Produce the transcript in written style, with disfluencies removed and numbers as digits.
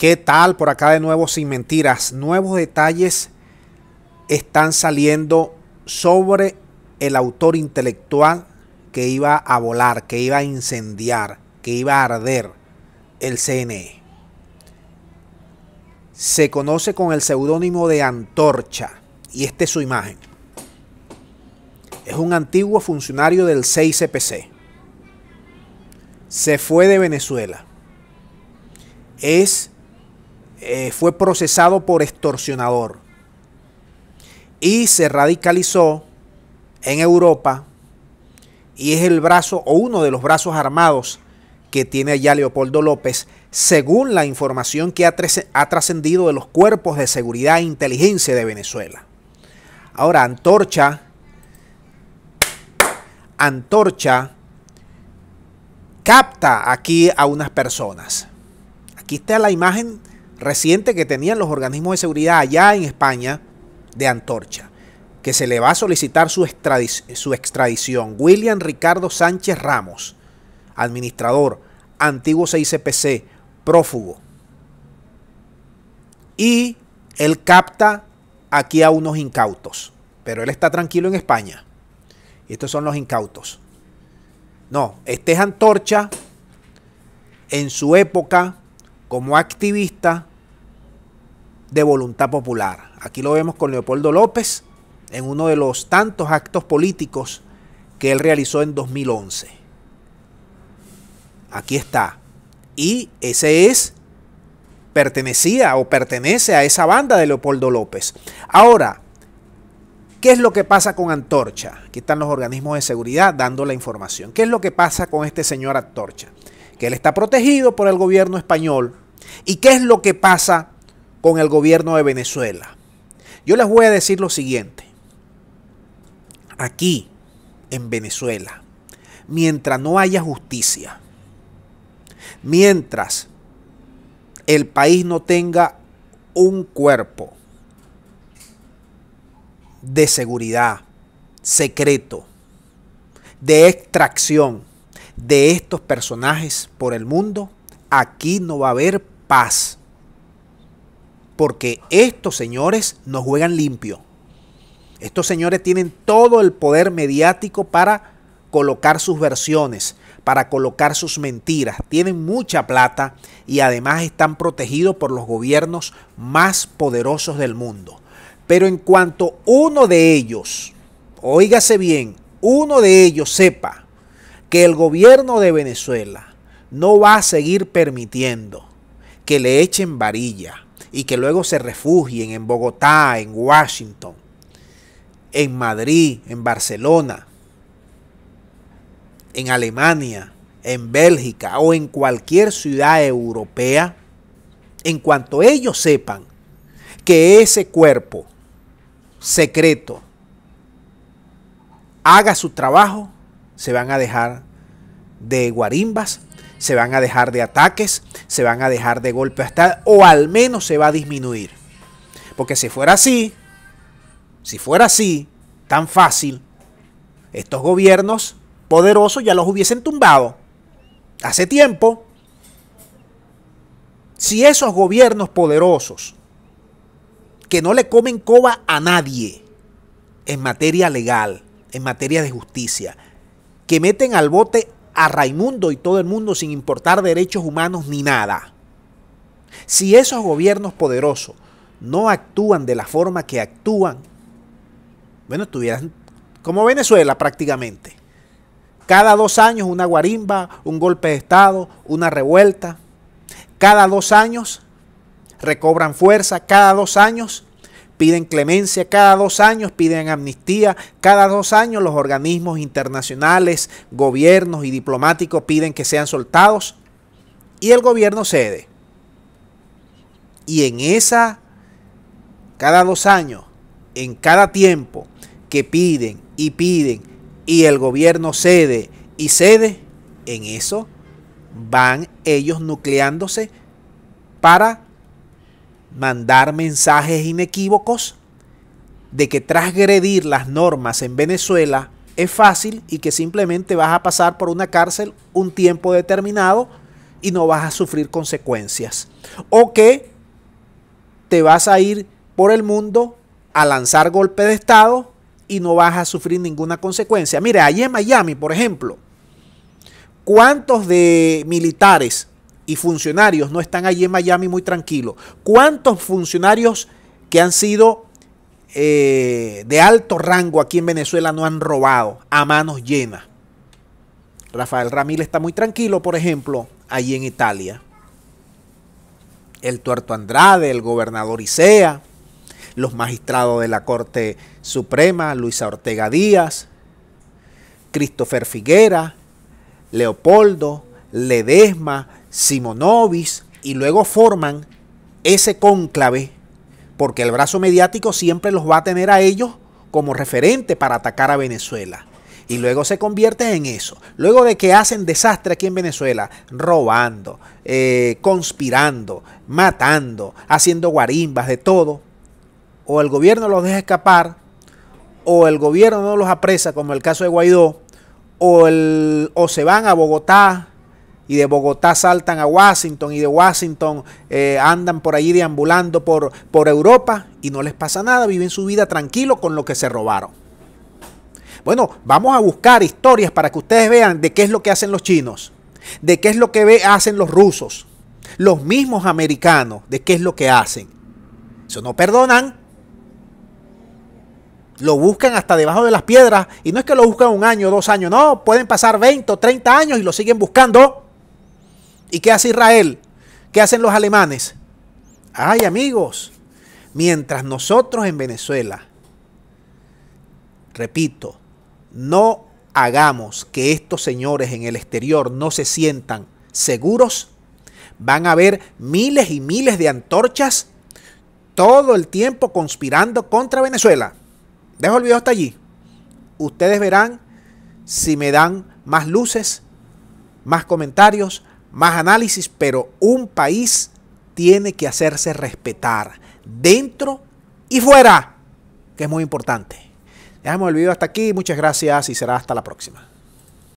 ¿Qué tal? Por acá de nuevo Sin Mentiras. Nuevos detalles están saliendo sobre el autor intelectual que iba a volar, que iba a incendiar, que iba a arder el CNE. Se conoce con el seudónimo de Antorcha y esta es su imagen. Es un antiguo funcionario del CICPC. Se fue de Venezuela. Fue procesado por extorsionador y se radicalizó en Europa y es el brazo o uno de los brazos armados que tiene allá Leopoldo López, según la información que ha trascendido de los cuerpos de seguridad e inteligencia de Venezuela. Ahora, Antorcha capta aquí a unas personas. Aquí está la imagen reciente que tenían los organismos de seguridad allá en España de Antorcha, que se le va a solicitar su extradición. William Ricardo Sánchez Ramos, administrador, antiguo CICPC, prófugo. Y él capta aquí a unos incautos, pero él está tranquilo en España. Y estos son los incautos. No, este es Antorcha en su época como activista de Voluntad Popular. Aquí lo vemos con Leopoldo López en uno de los tantos actos políticos que él realizó en 2011. Aquí está. Y pertenecía o pertenece a esa banda de Leopoldo López. Ahora, ¿qué es lo que pasa con Antorcha? Aquí están los organismos de seguridad dando la información. ¿Qué es lo que pasa con este señor Antorcha? Que él está protegido por el gobierno español. ¿Y qué es lo que pasa con el gobierno de Venezuela? Yo les voy a decir lo siguiente. Aquí, en Venezuela, mientras no haya justicia, mientras el país no tenga un cuerpo de seguridad secreto, de extracción de estos personajes por el mundo, aquí no va a haber paz. Porque estos señores no juegan limpio. Estos señores tienen todo el poder mediático para colocar sus versiones, para colocar sus mentiras. Tienen mucha plata y además están protegidos por los gobiernos más poderosos del mundo. Pero en cuanto uno de ellos, óigase bien, uno de ellos sepa que el gobierno de Venezuela no va a seguir permitiendo que le echen varilla y que luego se refugien en Bogotá, en Washington, en Madrid, en Barcelona, en Alemania, en Bélgica o en cualquier ciudad europea, en cuanto ellos sepan que ese cuerpo secreto haga su trabajo, se van a dejar de guarimbas, se van a dejar de ataques, se van a dejar de golpes hasta, o al menos se va a disminuir. Porque si fuera así, tan fácil, estos gobiernos poderosos ya los hubiesen tumbado hace tiempo. Si esos gobiernos poderosos que no le comen coba a nadie en materia legal, en materia de justicia, que meten al bote a Raimundo y todo el mundo sin importar derechos humanos ni nada. Si esos gobiernos poderosos no actúan de la forma que actúan, bueno, estuvieran como Venezuela prácticamente. Cada 2 años una guarimba, un golpe de estado, una revuelta. Cada 2 años recobran fuerza, cada 2 años piden clemencia, cada 2 años piden amnistía, cada 2 años los organismos internacionales, gobiernos y diplomáticos piden que sean soltados y el gobierno cede. Y en cada 2 años, en cada tiempo que piden y el gobierno cede y cede, en eso van ellos nucleándose para mandar mensajes inequívocos de que transgredir las normas en Venezuela es fácil y que simplemente vas a pasar por una cárcel un tiempo determinado y no vas a sufrir consecuencias. O que te vas a ir por el mundo a lanzar golpe de Estado y no vas a sufrir ninguna consecuencia. Mire, allí en Miami, por ejemplo, ¿cuántos de militares y funcionarios no están allí en Miami muy tranquilos? ¿Cuántos funcionarios que han sido de alto rango aquí en Venezuela no han robado a manos llenas? Rafael Ramírez está muy tranquilo, por ejemplo, allí en Italia. El Tuerto Andrade, el gobernador Isea, los magistrados de la Corte Suprema, Luisa Ortega Díaz, Christopher Figuera, Leopoldo, Ledesma, Simonovis, y luego forman ese cónclave, porque el brazo mediático siempre los va a tener a ellos como referente para atacar a Venezuela. Y luego se convierte en eso. Luego de que hacen desastre aquí en Venezuela, robando, conspirando, matando, haciendo guarimbas, de todo, o el gobierno los deja escapar, o el gobierno no los apresa, como el caso de Guaidó, o se van a Bogotá y de Bogotá saltan a Washington y de Washington andan por allí deambulando por Europa y no les pasa nada, viven su vida tranquilo con lo que se robaron. Bueno, vamos a buscar historias para que ustedes vean de qué es lo que hacen los chinos, de qué es lo que hacen los rusos, los mismos americanos, de qué es lo que hacen. Eso no perdonan. Lo buscan hasta debajo de las piedras, y no es que lo buscan 1 año, 2 años, no, pueden pasar 20 o 30 años y lo siguen buscando. ¿Y qué hace Israel? ¿Qué hacen los alemanes? Ay, amigos, mientras nosotros en Venezuela, repito, no hagamos que estos señores en el exterior no se sientan seguros, van a haber miles y miles de antorchas todo el tiempo conspirando contra Venezuela. Dejo el video hasta allí. Ustedes verán si me dan más luces, más comentarios, más análisis, pero un país tiene que hacerse respetar dentro y fuera, que es muy importante. Dejamos el video hasta aquí. Muchas gracias y será hasta la próxima.